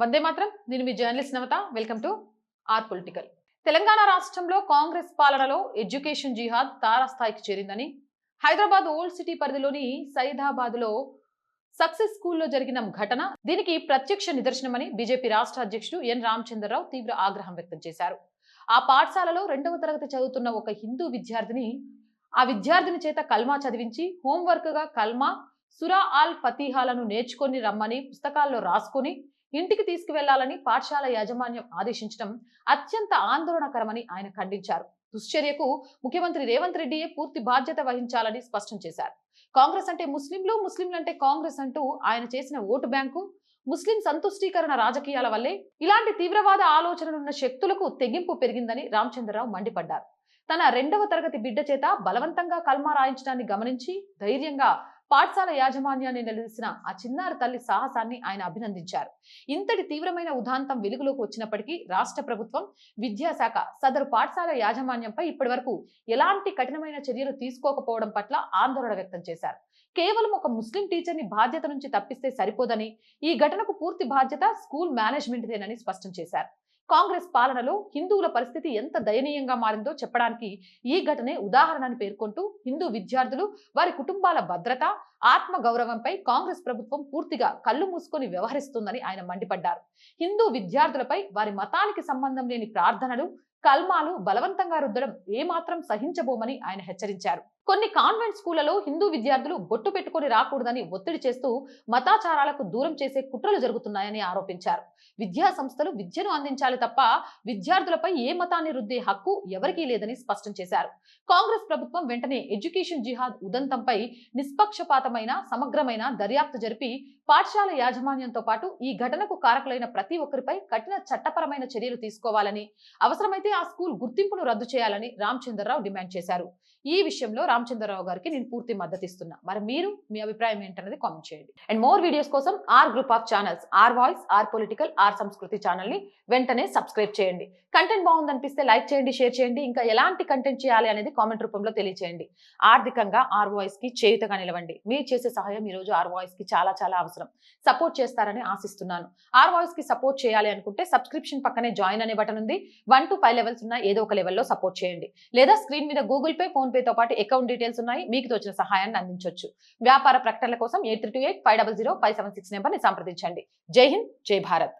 వందే మాత్రం. నేను మీ journalist Navata. Welcome to our political. Telangana రాష్ట్రంలో కాంగ్రెస్ పాలనలో ఎడ్యుకేషన్ జిహాద్ తారాస్థాయికి చేరిందని, హైదరాబాద్ ఓల్డ్ సిటీ పరిధిలోని సైదాబాద్ లో సక్సెస్ స్కూల్లో జరిగిన ఘటన దీనికి ప్రత్యక్ష నిదర్శనమని బీజేపీ రాష్ట్ర అధ్యక్షుడు ఎన్ రామచంద్రరావు తీవ్ర ఆగ్రహం వ్యక్తం చేశారు. ఆ పాఠశాలలో 2వ తరగతి చదువుతున్న ఒక హిందూ విద్యార్థిని చేత కల్మా చదివించి హోంవర్క్ గా కల్మా, సురా ఆల్ ఫతీహాలను నేర్చుకొని రమ్మని పుస్తకాల్లో రాసుకొని ఇంటికి తీసుకువెళ్లాలని పాఠశాల యాజమాన్యం ఆదేశించడం అత్యంత ఆందోళనకరమని ఆయన ఖండించారు. దుశ్చర్యకు ముఖ్యమంత్రి రేవంత్ రెడ్డియే పూర్తి బాధ్యత వహించాలని స్పష్టం చేశారు. కాంగ్రెస్ అంటే ముస్లింలంటే కాంగ్రెస్ అంటూ ఆయన చేసిన ఓటు బ్యాంకు, ముస్లిం సంతుష్టీకరణ రాజకీయాల వల్లే ఇలాంటి తీవ్రవాద ఆలోచనలున్న శక్తులకు తెగింపు పెరిగిందని రామచంద్రరావు మండిపడ్డారు. తన 2వ తరగతి బిడ్డ చేత బలవంతంగా కల్మా రాయించడాన్ని గమనించి ధైర్యంగా పాఠశాల యాజమాన్యాన్ని నిలదీసిన ఆ చిన్నారి తల్లి సాహసాన్ని ఆయన అభినందించారు. ఇంతటి తీవ్రమైన ఉదాంతం వెలుగులోకి వచ్చినప్పటికీ రాష్ట్ర ప్రభుత్వం, విద్యాశాఖ సదరు పాఠశాల యాజమాన్యంపై ఇప్పటివరకు ఎలాంటి కఠినమైన చర్యలు తీసుకోకపోవడం పట్ల ఆందోళన వ్యక్తం చేశారు. కేవలం ఒక ముస్లిం టీచర్ని బాధ్యత నుంచి తప్పిస్తే సరిపోదని, ఈ ఘటనకు పూర్తి బాధ్యత స్కూల్ మేనేజ్మెంట్దేనని స్పష్టం చేశారు. కాంగ్రెస్ పాలనలో హిందువుల పరిస్థితి ఎంత దయనీయంగా మారిందో చెప్పడానికి ఈ ఘటనే ఉదాహరణని పేర్కొంటూ, హిందూ విద్యార్థులు, వారి కుటుంబాల భద్రత, ఆత్మ గౌరవంపై కాంగ్రెస్ ప్రభుత్వం పూర్తిగా కళ్ళు మూసుకొని వ్యవహరిస్తుందని ఆయన మండిపడ్డారు. హిందూ విద్యార్థులపై వారి మతానికి సంబంధం లేని ప్రార్థనలు, కల్మాలు బలవంతంగా రుద్దడం ఏమాత్రం సహించబోమని ఆయన హెచ్చరించారు. కొన్ని కాన్వెంట్ స్కూళ్లలో హిందూ విద్యార్థులు బొట్టు పెట్టుకొని రాకూడదని ఒత్తిడి చేస్తూ మతాచారాలకు దూరం చేసే కుట్రలు జరుగుతున్నాయని ఆరోపించారు. విద్యా సంస్థలు విద్యను అందించాలి తప్ప విద్యార్థులపై ఏ మతాన్ని రుద్దే హక్కు ఎవరికీ లేదని స్పష్టం చేశారు. కాంగ్రెస్ ప్రభుత్వం వెంటనే ఎడ్యుకేషన్ జిహాద్ ఉదంతంపై నిష్పక్షపాతమైన సమగ్రమైన దర్యాప్తు జరిపి పాఠశాల యాజమాన్యంతో పాటు ఈ ఘటనకు కారకులైన ప్రతి ఒక్కరిపై కఠిన చట్టపరమైన చర్యలు తీసుకోవాలని, అవసరమైతే ఆ స్కూల్ గుర్తింపును రద్దు చేయాలని రామచంద్రరావు డిమాండ్ చేశారు. ఈ విషయంలో రామచంద్రరావు గారికి నేను పూర్తి మద్దతు ఇస్తున్నా. మరి మీరు మీ అభిప్రాయం ఏంటనేది కామెంట్ చేయండి. అండ్ మోర్ వీడియోస్ కోసం our group of channels, our voice, our political, our Samskriti channel ని వెంటనే సబ్స్క్రైబ్ చేయండి. కంటెంట్ బాగుందనిపిస్తే లైక్ చేయండి, షేర్ చేయండి. ఇంకా ఎలాంటి కంటెంట్ చేయాలి అనేది కామెంట్ రూపంలో తెలియచేయండి. ఆర్థికంగా ఆర్ వాయిస్ కి చేయుతగా నిలవండి. మీరు చేసే సహాయం ఈ రోజు ఆర్ వాయిస్ కి చాలా చాలా అవసరం. సపోర్ట్ చేస్తారని ఆశిస్తున్నాను. ఆర్ వాయిస్ కి సపోర్ట్ చేయాలి అనుకుంటే సబ్స్క్రిప్షన్ పక్కనే జాయిన్ అనే బటన్ ఉంది. 1 to 5 లెవెల్స్ ఉన్న ఏదో ఒక లెవెల్లో సపోర్ట్ చేయండి. లేదా స్క్రీన్ మీద గూగుల్ పే, ఫోన్ పే తో పాటు అకౌంట్ డీటెయిల్స్ ఉన్నాయి. మీకు తోచిన సహాయాన్ని అందించవచ్చు. వ్యాపార ప్రకటనల కోసం 8328 500 576 నెంబర్ని సంప్రదించండి. జై హింద్, జై భారత్.